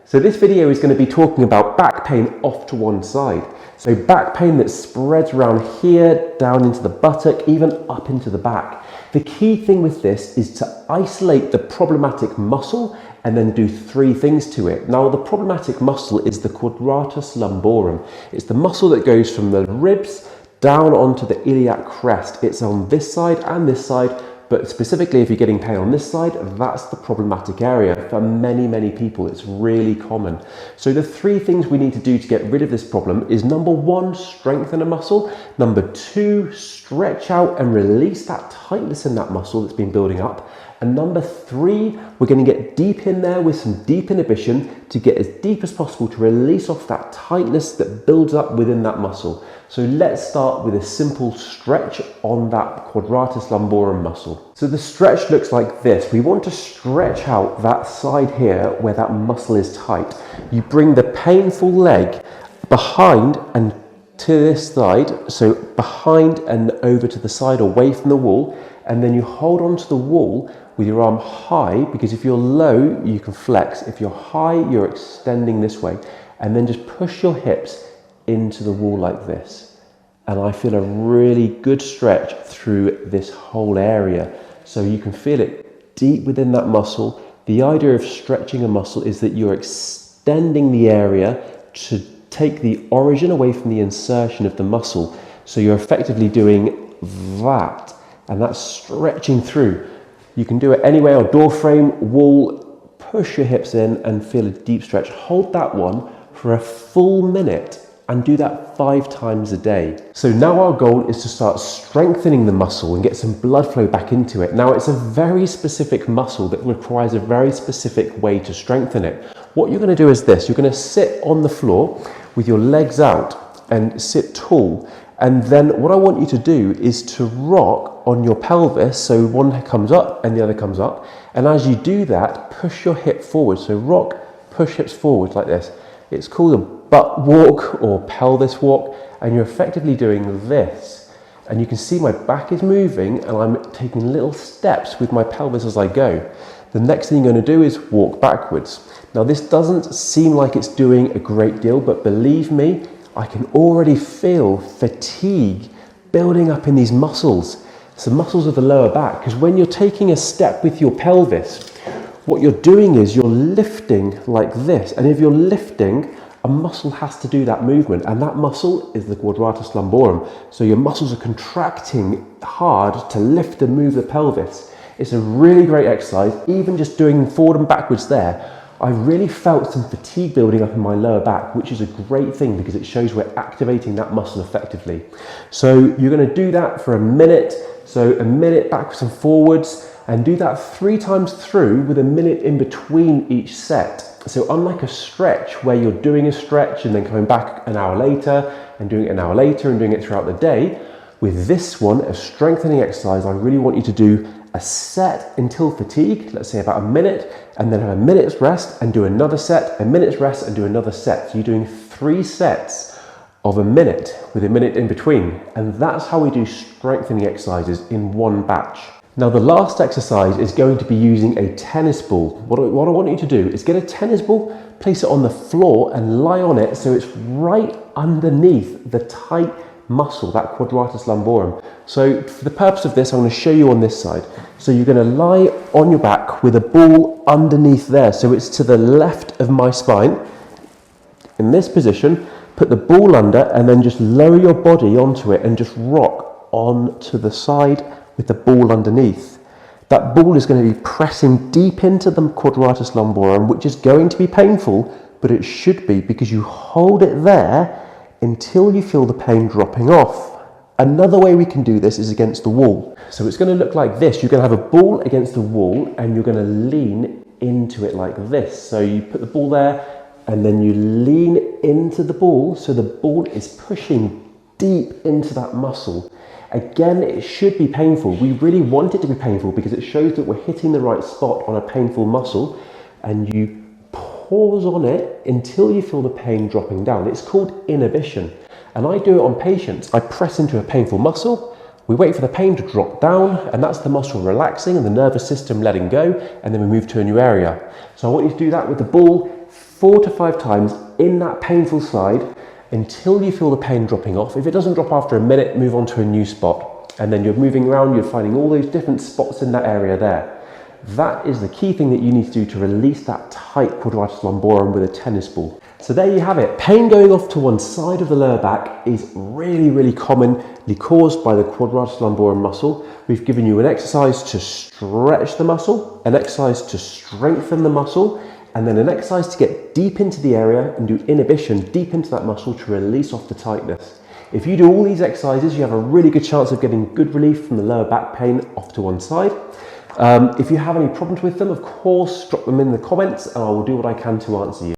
So this video is going to be talking about back pain off to one side. So back pain that spreads around here, down into the buttock, even up into the back. The key thing with this is to isolate the problematic muscle and then do three things to it. Now the problematic muscle is the Quadratus lumborum. It's the muscle that goes from the ribs down onto the iliac crest. It's on this side and this side, but specifically if you're getting pain on this side, that's the problematic area. For many people, it's really common. So the three things we need to do to get rid of this problem is number one, strengthen a muscle. Number two, stretch out and release that tightness in that muscle that's been building up. And number three, we're going to get deep in there with some deep inhibition to get as deep as possible to release off that tightness that builds up within that muscle. So let's start with a simple stretch on that Quadratus lumborum muscle. So the stretch looks like this. We want to stretch out that side here where that muscle is tight. You bring the painful leg behind and to this side, so behind and over to the side away from the wall, and then you hold onto the wall with your arm high, because if you're low, you can flex. If you're high, you're extending this way, and then just push your hips into the wall like this. And I feel a really good stretch through this whole area. So you can feel it deep within that muscle. The idea of stretching a muscle is that you're extending the area to take the origin away from the insertion of the muscle. So you're effectively doing that, and that's stretching through. You can do it anywhere, or door frame, wall, push your hips in and feel a deep stretch. Hold that one for a full minute and do that 5 times a day. So now our goal is to start strengthening the muscle and get some blood flow back into it. Now it's a very specific muscle that requires a very specific way to strengthen it. What you're going to do is this. You're going to sit on the floor with your legs out and sit tall. And then what I want you to do is to rock on your pelvis. So one comes up and the other comes up. And as you do that, push your hip forward. So rock, push hips forward like this. It's called a butt walk or pelvis walk. And you're effectively doing this. And you can see my back is moving and I'm taking little steps with my pelvis as I go. The next thing you're going to do is walk backwards. Now this doesn't seem like it's doing a great deal, but believe me, I can already feel fatigue building up in these muscles. It's the muscles of the lower back, because when you're taking a step with your pelvis, what you're doing is you're lifting like this. And if you're lifting, a muscle has to do that movement, and that muscle is the Quadratus lumborum. So your muscles are contracting hard to lift and move the pelvis. It's a really great exercise. Even just doing forward and backwards there, I really felt some fatigue building up in my lower back, which is a great thing because it shows we're activating that muscle effectively. So you're going to do that for a minute. So a minute backwards and forwards, and do that 3 times through with a minute in between each set. So unlike a stretch where you're doing a stretch and then coming back an hour later and doing it an hour later and doing it throughout the day, with this one, a strengthening exercise, I really want you to do a set until fatigue, let's say about a minute, and then have a minute's rest and do another set, a minute's rest and do another set. So you're doing 3 sets of a minute with a minute in between. And that's how we do strengthening exercises in one batch. Now the last exercise is going to be using a tennis ball. What I want you to do is get a tennis ball, place it on the floor and lie on it so it's right underneath the tight muscle, that Quadratus lumborum. So for the purpose of this, I'm going to show you on this side. So you're going to lie on your back with a ball underneath there. So it's to the left of my spine. In this position, put the ball under and then just lower your body onto it and just rock onto the side with the ball underneath. That ball is going to be pressing deep into the Quadratus lumborum, which is going to be painful, but it should be, because you hold it there until you feel the pain dropping off. Another way we can do this is against the wall. So it's going to look like this. You're going to have a ball against the wall and you're going to lean into it like this. So you put the ball there and then you lean into the ball, so the ball is pushing deep into that muscle. Again, it should be painful. We really want it to be painful because it shows that we're hitting the right spot on a painful muscle, and you pause on it until you feel the pain dropping down. It's called inhibition. And I do it on patients. I press into a painful muscle, we wait for the pain to drop down, and that's the muscle relaxing and the nervous system letting go, and then we move to a new area. So I want you to do that with the ball 4 to 5 times in that painful side until you feel the pain dropping off. If it doesn't drop after a minute, move on to a new spot. And then you're moving around, you're finding all those different spots in that area there. That is the key thing that you need to do to release that tight quadratus lumborum with a tennis ball. So there you have it. Pain going off to one side of the lower back is really commonly caused by the quadratus lumborum muscle. We've given you an exercise to stretch the muscle, an exercise to strengthen the muscle, and then an exercise to get deep into the area and do inhibition deep into that muscle to release off the tightness. If you do all these exercises, you have a really good chance of getting good relief from the lower back pain off to one side. If you have any problems with them, of course, drop them in the comments and I will do what I can to answer you.